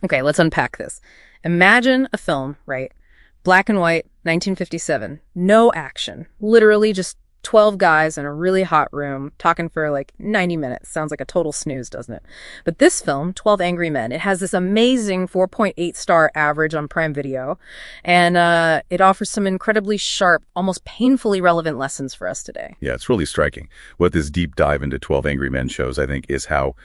Okay, let's unpack this. Imagine a film, right? Black and white, 1957. No action. Literally just 12 guys in a really hot room talking for like 90 minutes. Sounds like a total snooze, doesn't it? But this film, 12 Angry Men, it has this amazing 4.8 star average on Prime Video, and it offers some incredibly sharp, almost painfully relevant lessons for us today. Yeah, it's really striking. What this deep dive into 12 Angry Men shows, I think, is how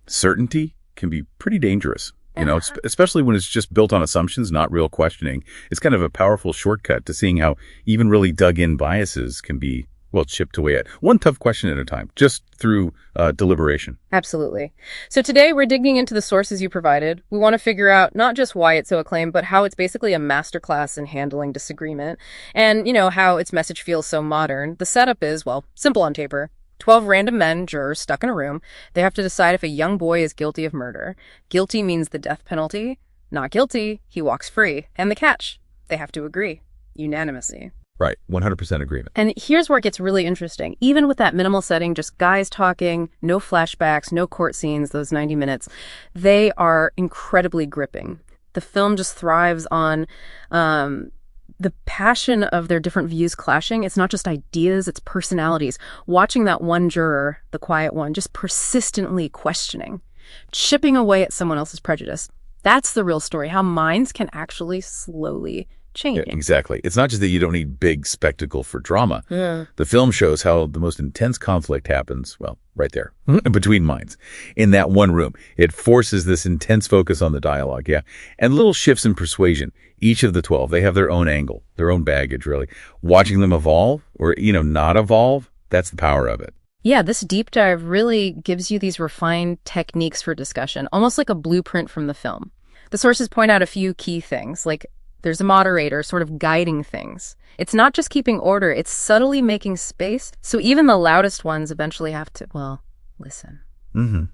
certainty can be pretty dangerous. You know, especially when it's just built on assumptions, not real questioning. It's kind of a powerful shortcut to seeing how even really dug-in biases can be, well, chipped away at one tough question at a time, just through deliberation. Absolutely. So today we're digging into the sources you provided. We want to figure out not just why it's so acclaimed, but how it's basically a masterclass in handling disagreement and, how its message feels so modern. The setup is, well, simple on paper. 12 random men, jurors, stuck in a room. They have to decide if a young boy is guilty of murder. Guilty means the death penalty. Not guilty, he walks free. And the catch, they have to agree. Unanimously. Right, 100% agreement. And here's where it gets really interesting. Even with that minimal setting, just guys talking, no flashbacks, no court scenes, those 90 minutes, they are incredibly gripping. The film just thrives on the passion of their different views clashing. It's not just ideas, it's personalities. Watching that one juror, the quiet one, just persistently questioning, chipping away at someone else's prejudice. That's the real story, how minds can actually slowly change. Yeah, exactly. It's not just that you don't need big spectacle for drama. Yeah. The film shows how the most intense conflict happens, well, right there, between minds, in that one room. It forces this intense focus on the dialogue, yeah. And little shifts in persuasion. Each of the 12, they have their own angle, their own baggage, really. Watching them evolve or, not evolve, that's the power of it. Yeah, this deep dive really gives you these refined techniques for discussion, almost like a blueprint from the film. The sources point out a few key things, like there's a moderator sort of guiding things. It's not just keeping order, it's subtly making space, so even the loudest ones eventually have to, well, listen. Mm-hmm.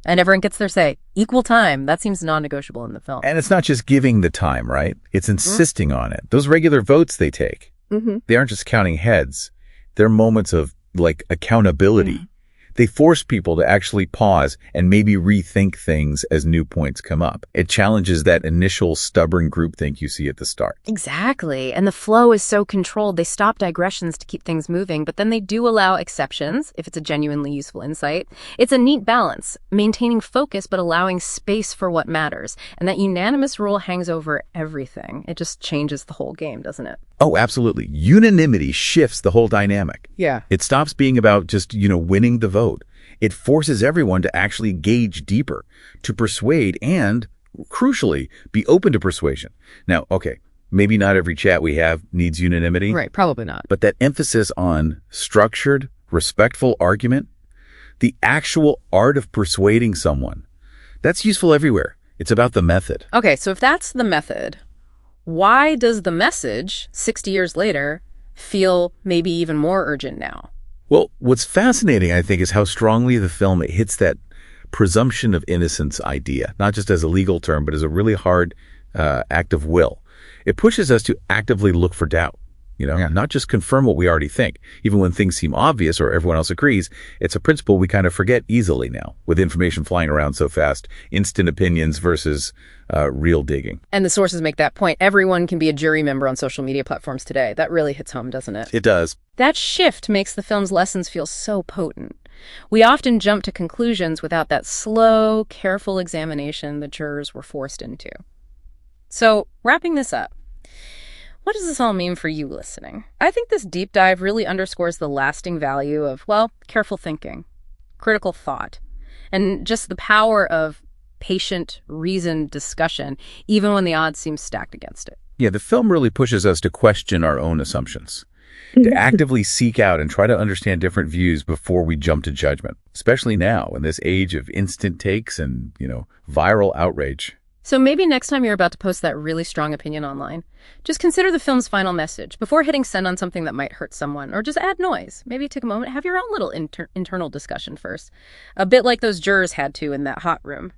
And everyone gets their say. Equal time, that seems non-negotiable in the film. And it's not just giving the time, right? It's insisting on it. Those regular votes they take, they aren't just counting heads. They're moments of, accountability. They force people to actually pause and maybe rethink things as new points come up. It challenges that initial stubborn groupthink you see at the start. Exactly. And the flow is so controlled. They stop digressions to keep things moving, but then they do allow exceptions if it's a genuinely useful insight. It's a neat balance, maintaining focus but allowing space for what matters. And that unanimous rule hangs over everything. It just changes the whole game, doesn't it? Oh, absolutely. Unanimity shifts the whole dynamic. Yeah. It stops being about just, winning the vote. It forces everyone to actually gauge deeper, to persuade and, crucially, be open to persuasion. Now, okay, maybe not every chat we have needs unanimity. Right, probably not. But that emphasis on structured, respectful argument, the actual art of persuading someone, that's useful everywhere. It's about the method. Okay, so if that's the method, why does the message, 60 years later, feel maybe even more urgent now? Well, what's fascinating, I think, is how strongly the film hits that presumption of innocence idea, not just as a legal term, but as a really hard act of will. It pushes us to actively look for doubt, not just confirm what we already think. Even when things seem obvious or everyone else agrees, it's a principle we kind of forget easily now, with information flying around so fast, instant opinions versus real digging. And the sources make that point. Everyone can be a jury member on social media platforms today. That really hits home, doesn't it? It does. That shift makes the film's lessons feel so potent. We often jump to conclusions without that slow, careful examination the jurors were forced into. So, wrapping this up, what does this all mean for you listening? I think this deep dive really underscores the lasting value of, careful thinking, critical thought, and just the power of patient, reasoned discussion, even when the odds seem stacked against it. Yeah, the film really pushes us to question our own assumptions, to actively seek out and try to understand different views before we jump to judgment, especially now in this age of instant takes and, viral outrage. So maybe next time you're about to post that really strong opinion online, just consider the film's final message before hitting send on something that might hurt someone, or just add noise. Maybe take a moment, have your own little internal discussion first. A bit like those jurors had to in that hot room.